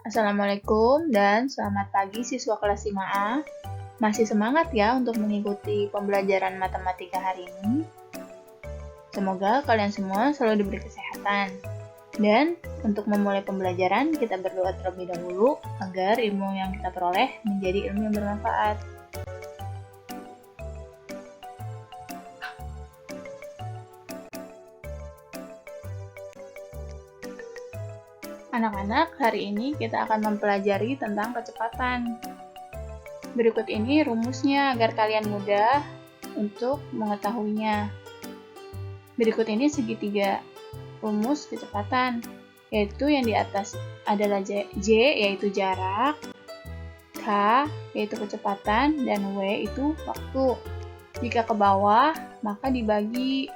Assalamualaikum dan selamat pagi siswa kelas 5A. Masih semangat ya untuk mengikuti pembelajaran matematika hari ini? Semoga kalian semua selalu diberi kesehatan. Dan untuk memulai pembelajaran, kita berdoa terlebih dahulu agar ilmu yang kita peroleh menjadi ilmu yang bermanfaat. Anak-anak, hari ini kita akan mempelajari tentang kecepatan. Berikut ini rumusnya agar kalian mudah untuk mengetahuinya. Berikut ini segitiga rumus kecepatan, yaitu yang di atas adalah J yaitu jarak, K yaitu kecepatan, dan W itu waktu. Jika ke bawah, maka dibagi.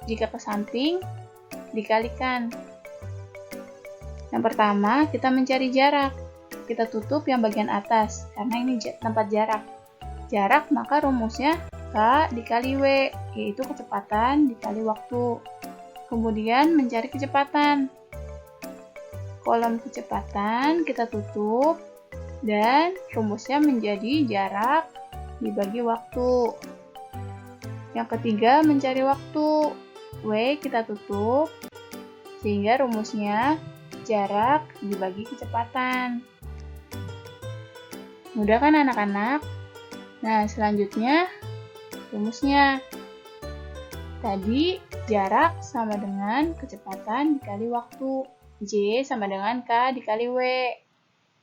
Jika ke samping, dikalikan. Yang pertama, kita mencari jarak. Kita tutup yang bagian atas, karena ini tempat jarak. Jarak, maka rumusnya K dikali W, yaitu kecepatan dikali waktu. Kemudian mencari kecepatan. Kolom kecepatan kita tutup, dan rumusnya menjadi jarak dibagi waktu. Yang ketiga, mencari waktu. W kita tutup, sehingga rumusnya jarak dibagi kecepatan. Mudah kan anak-anak? Nah, selanjutnya rumusnya. Tadi jarak sama dengan kecepatan dikali waktu. J sama dengan K dikali W.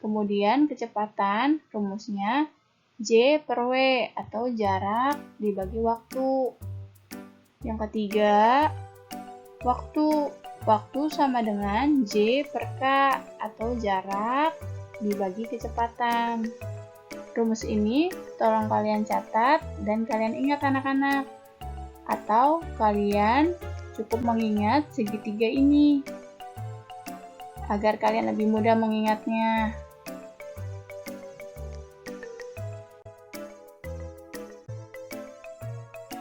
Kemudian kecepatan rumusnya J per W atau jarak dibagi waktu. Yang ketiga, waktu. Waktu sama dengan J per K atau jarak dibagi kecepatan. Rumus ini tolong kalian catat dan kalian ingat anak-anak. Atau kalian cukup mengingat segitiga ini agar kalian lebih mudah mengingatnya.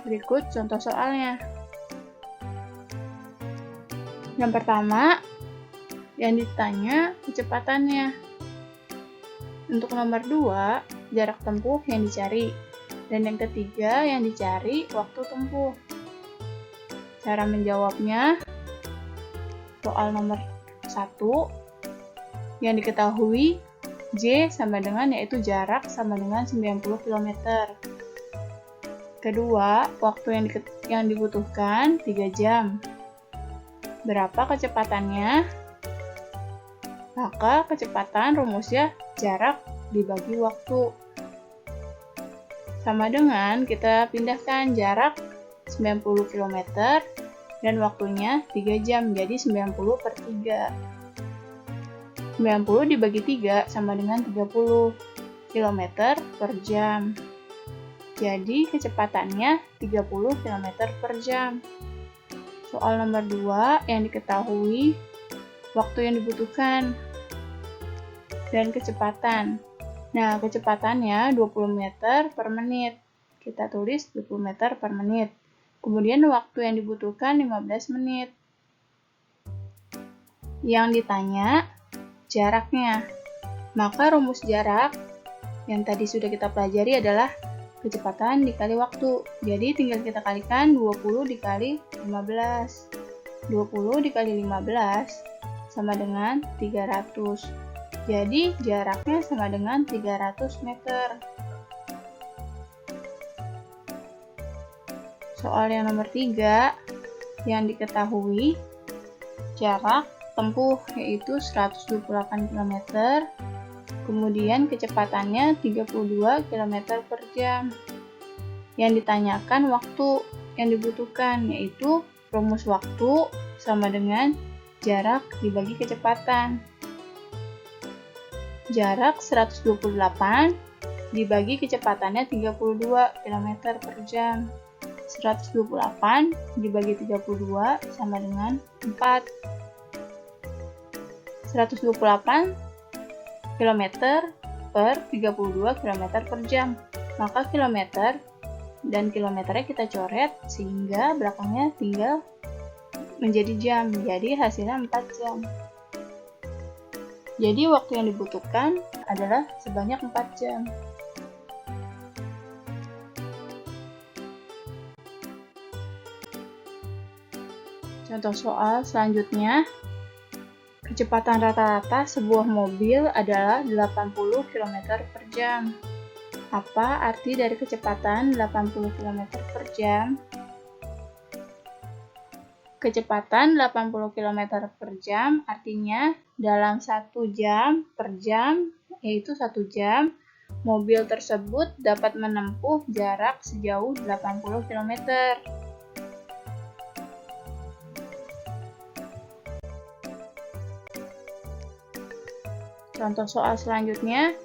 Berikut contoh soalnya. Yang pertama, yang ditanya kecepatannya. Untuk nomor 2, jarak tempuh yang dicari. Dan yang ketiga, yang dicari waktu tempuh. Cara menjawabnya, soal nomor 1, yang diketahui J sama dengan yaitu jarak sama dengan 90 km. Kedua, waktu yang dibutuhkan 3 jam. Berapa kecepatannya? Maka kecepatan rumusnya jarak dibagi waktu. Sama dengan kita pindahkan jarak 90 km dan waktunya 3 jam, jadi 90 per 3. 90 dibagi 3 sama dengan 30 km per jam. Jadi kecepatannya 30 km per jam. Soal nomor 2, yang diketahui waktu yang dibutuhkan dan kecepatan. Nah, kecepatannya 20 meter per menit. Kita tulis 20 meter per menit. Kemudian waktu yang dibutuhkan 15 menit. Yang ditanya jaraknya. Maka rumus jarak yang tadi sudah kita pelajari adalah kecepatan dikali waktu. Jadi tinggal kita kalikan 20 dikali 15. 20 dikali 15 sama dengan 300. Jadi jaraknya sama dengan 300 meter. Soal yang nomor 3, yang diketahui jarak tempuh yaitu 128 km. Kemudian kecepatannya 32 km per jam. Yang ditanyakan waktu yang dibutuhkan, yaitu rumus waktu sama dengan jarak dibagi kecepatan. Jarak 128 dibagi kecepatannya 32 km per jam. 128 dibagi 32 sama dengan 4. 128 km per 32 km per jam. Maka kilometer dan kilometernya kita coret sehingga belakangnya tinggal menjadi jam. Jadi hasilnya 4 jam. Jadi waktu yang dibutuhkan adalah sebanyak 4 jam. Contoh soal selanjutnya, kecepatan rata-rata sebuah mobil adalah 80 km per jam. Apa arti dari kecepatan 80 km per jam? Kecepatan 80 km per jam artinya dalam 1 jam per jam, yaitu 1 jam, mobil tersebut dapat menempuh jarak sejauh 80 km. Contoh soal selanjutnya,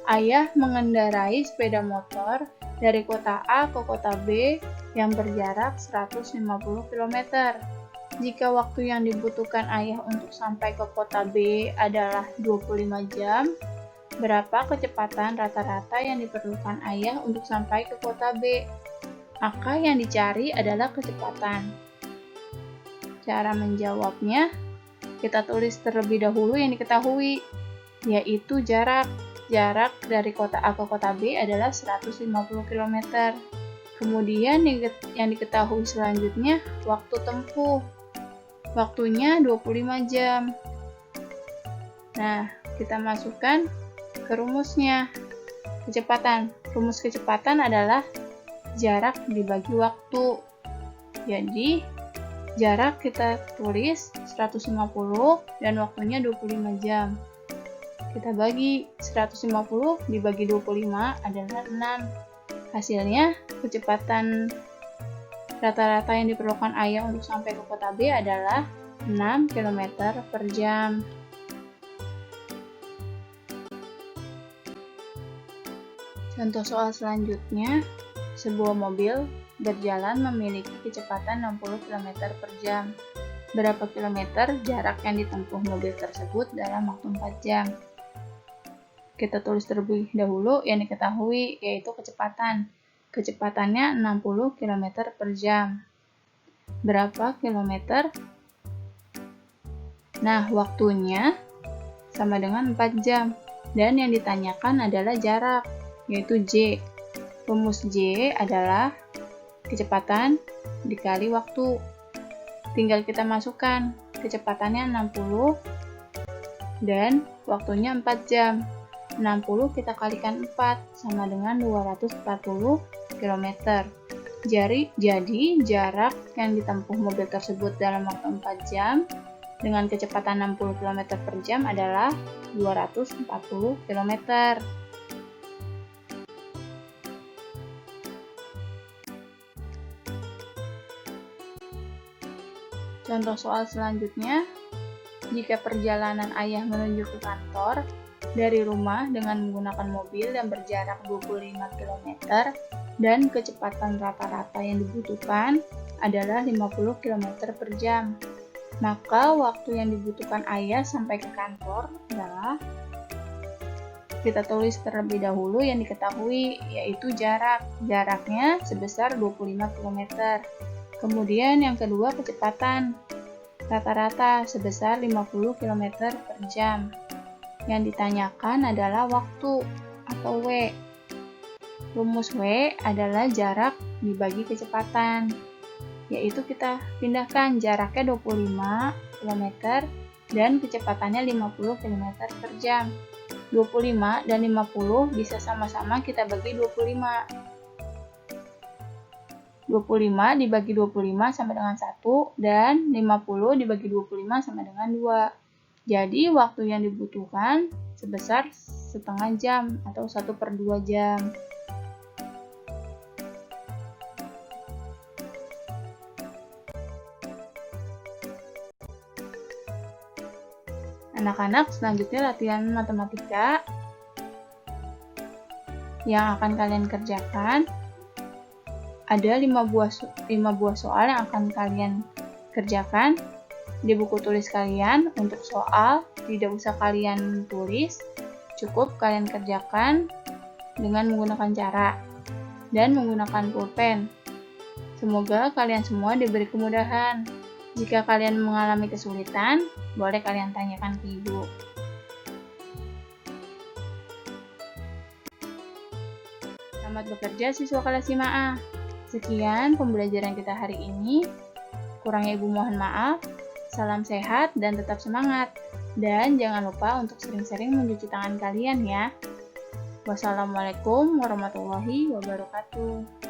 ayah mengendarai sepeda motor dari kota A ke kota B yang berjarak 150 km. Jika waktu yang dibutuhkan ayah untuk sampai ke kota B adalah 25 jam, berapa kecepatan rata-rata yang diperlukan ayah untuk sampai ke kota B? Maka yang dicari adalah kecepatan. Cara menjawabnya, kita tulis terlebih dahulu yang diketahui, yaitu jarak. Jarak dari kota A ke kota B adalah 150 km. Kemudian yang diketahui selanjutnya, waktu tempuh. Waktunya 25 jam. Nah, kita masukkan ke rumusnya. Kecepatan. Rumus kecepatan adalah jarak dibagi waktu. Jadi, jarak kita tulis 150 dan waktunya 25 jam. Kita bagi 150 dibagi 25 adalah 6. Hasilnya, kecepatan rata-rata yang diperlukan ayah untuk sampai ke kota B adalah 6 km per jam. Contoh soal selanjutnya, sebuah mobil berjalan memiliki kecepatan 60 km per jam. Berapa kilometer jarak yang ditempuh mobil tersebut dalam waktu 4 jam? Kita tulis terlebih dahulu yang diketahui, yaitu kecepatan. Kecepatannya 60 km per jam. Berapa kilometer? Nah, waktunya sama dengan 4 jam. Dan yang ditanyakan adalah jarak, yaitu J. Rumus J adalah kecepatan dikali waktu. Tinggal kita masukkan, kecepatannya 60 dan waktunya 4 jam. 60 kita kalikan 4 sama dengan 240 km. Jadi jarak yang ditempuh mobil tersebut dalam waktu 4 jam dengan kecepatan 60 km per jam adalah 240 km. Contoh soal selanjutnya, jika perjalanan ayah menuju ke kantor dari rumah dengan menggunakan mobil yang berjarak 25 km dan kecepatan rata-rata yang dibutuhkan adalah 50 km per jam. Maka waktu yang dibutuhkan ayah sampai ke kantor adalah, kita tulis terlebih dahulu yang diketahui, yaitu jarak. Jaraknya sebesar 25 km. Kemudian yang kedua, kecepatan. Rata-rata sebesar 50 km per jam. Yang ditanyakan adalah waktu atau W. Rumus W adalah jarak dibagi kecepatan, yaitu kita pindahkan jaraknya 25 km dan kecepatannya 50 km per jam. 25 dan 50 bisa sama-sama kita bagi 25. 25 dibagi 25 sama dengan 1 dan 50 dibagi 25 sama dengan 2. Jadi, waktu yang dibutuhkan sebesar setengah jam atau 1/2 jam. Anak-anak, selanjutnya latihan matematika yang akan kalian kerjakan. Ada 5 buah soal yang akan kalian kerjakan di buku tulis kalian. Untuk soal, tidak usah kalian tulis, cukup kalian kerjakan dengan menggunakan cara dan menggunakan pulpen. Semoga kalian semua diberi kemudahan. Jika kalian mengalami kesulitan, boleh kalian tanyakan ke ibu. Selamat bekerja siswa kelas 5A. Sekian pembelajaran kita hari ini. Kurangnya Ibu mohon maaf. Salam sehat dan tetap semangat. Dan jangan lupa untuk sering-sering mencuci tangan kalian ya. Wassalamualaikum warahmatullahi wabarakatuh.